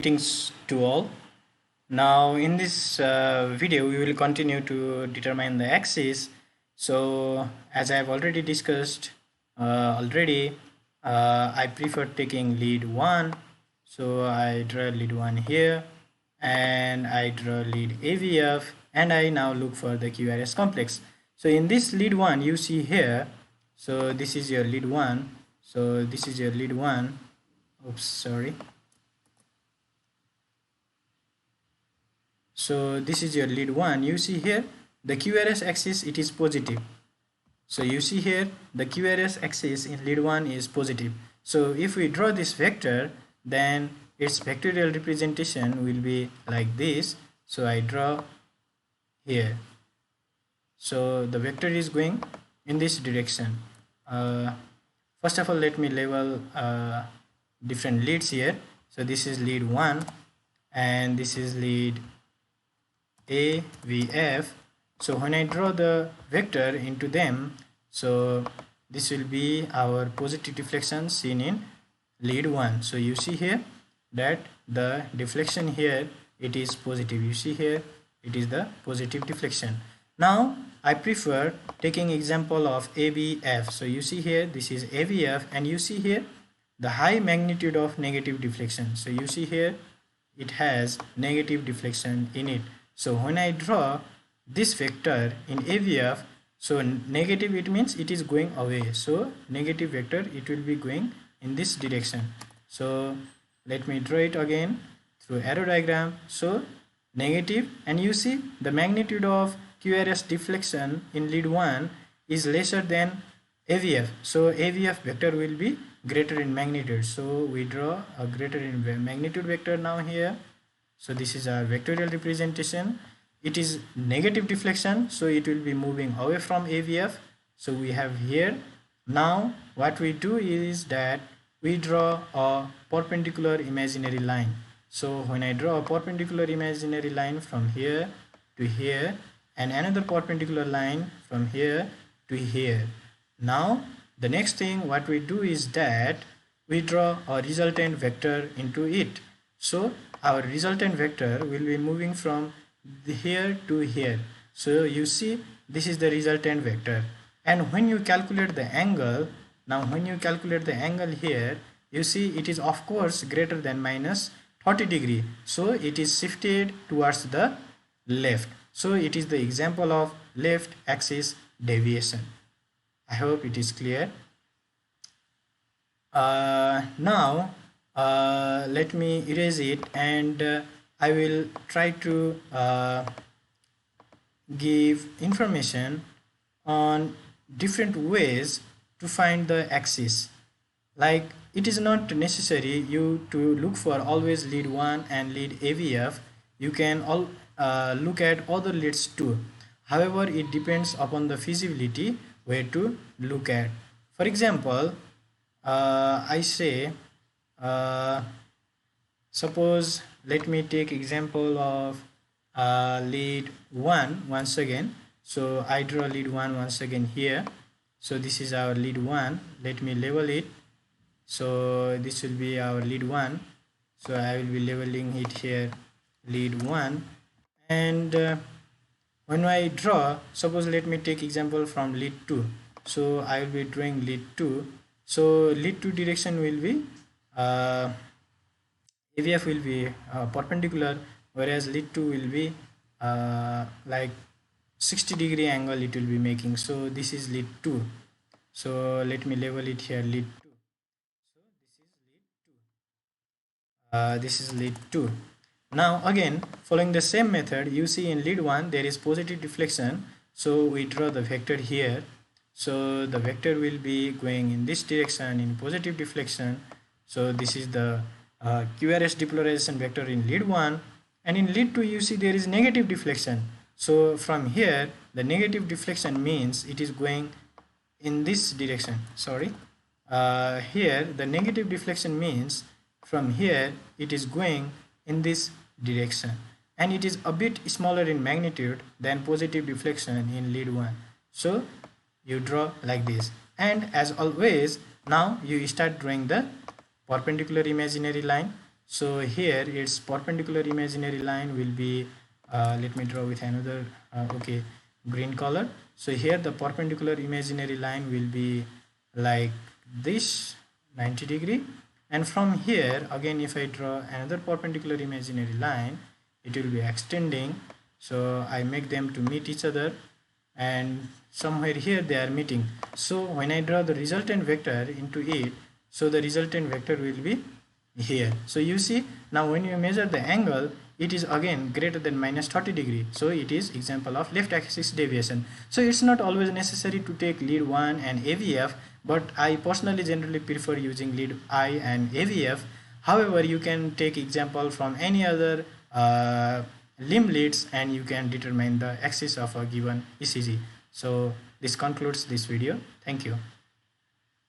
Greetings to all. Now in this video we will continue to determine the axis. So as I have already discussed I prefer taking lead 1. So I draw lead 1 here and I draw lead AVF and I now look for the QRS complex. So in this lead 1 you see here, so this is your lead 1. So this is your lead 1. Oops, sorry. So this is your lead 1. You see here the QRS axis, it is positive. So you see here the QRS axis in lead 1 is positive. So if we draw this vector, then its vectorial representation will be like this. So I draw here. So the vector is going in this direction. First of all, let me label different leads here. So this is lead 1 and this is lead AVF. So when I draw the vector into them, so this will be our positive deflection seen in lead 1. So you see here that the deflection here, it is positive. You see here it is the positive deflection. Now I prefer taking example of AVF. So you see here this is AVF and you see here the high magnitude of negative deflection. So you see here it has negative deflection in it. So when I draw this vector in AVF, so negative, it means it is going away. So negative vector, it will be going in this direction. So let me draw it again through arrow diagram. So negative, and you see the magnitude of QRS deflection in lead 1 is lesser than AVF. So AVF vector will be greater in magnitude. So we draw a greater in magnitude vector now here. So this is our vectorial representation. It is negative deflection, so it will be moving away from AVF. So we have here. Now what we do is that we draw a perpendicular imaginary line. So when I draw a perpendicular imaginary line from here to here and another perpendicular line from here to here. Now the next thing what we do is that we draw a resultant vector into it. So our resultant vector will be moving from here to here. So you see this is the resultant vector, and when you calculate the angle, now when you calculate the angle here, you see it is of course greater than minus 30 degree. So it is shifted towards the left. So it is the example of left axis deviation. I hope it is clear. Now let me erase it and I will try to give information on different ways to find the axis. Like it is not necessary you to look for always lead 1 and lead AVF. You can look at other leads too. However, it depends upon the feasibility where to look at. For example, I say suppose let me take example of lead 1 once again. So I draw lead 1 once again here. So this is our lead 1. Let me label it. So this will be our lead 1. So I will be labeling it here lead 1. And when I draw, suppose let me take example from lead 2. So I will be drawing lead 2. So lead 2 direction will be AVF will be perpendicular, whereas lead 2 will be like 60 degree angle it will be making. So this is lead 2. So let me label it here lead 2. So this is lead 2. Now again, following the same method, you see in lead 1 there is positive deflection. So we draw the vector here. So the vector will be going in this direction in positive deflection. So this is the QRS depolarization vector in lead 1, and in lead 2 you see there is negative deflection. So from here the negative deflection means it is going in this direction. Sorry, here the negative deflection means from here it is going in this direction, and it is a bit smaller in magnitude than positive deflection in lead 1. So you draw like this, and as always now you start drawing the perpendicular imaginary line. So here its perpendicular imaginary line will be, let me draw with another okay, green color. So here the perpendicular imaginary line will be like this, 90 degree, and from here again if I draw another perpendicular imaginary line, it will be extending. So I make them to meet each other, and somewhere here they are meeting. So when I draw the resultant vector into it, so the resultant vector will be here. So you see, now when you measure the angle, it is again greater than minus 30 degree. So it is example of left axis deviation. So it's not always necessary to take lead 1 and AVF, but I personally generally prefer using lead I and AVF. However, you can take example from any other limb leads and you can determine the axis of a given ECG. So this concludes this video. Thank you.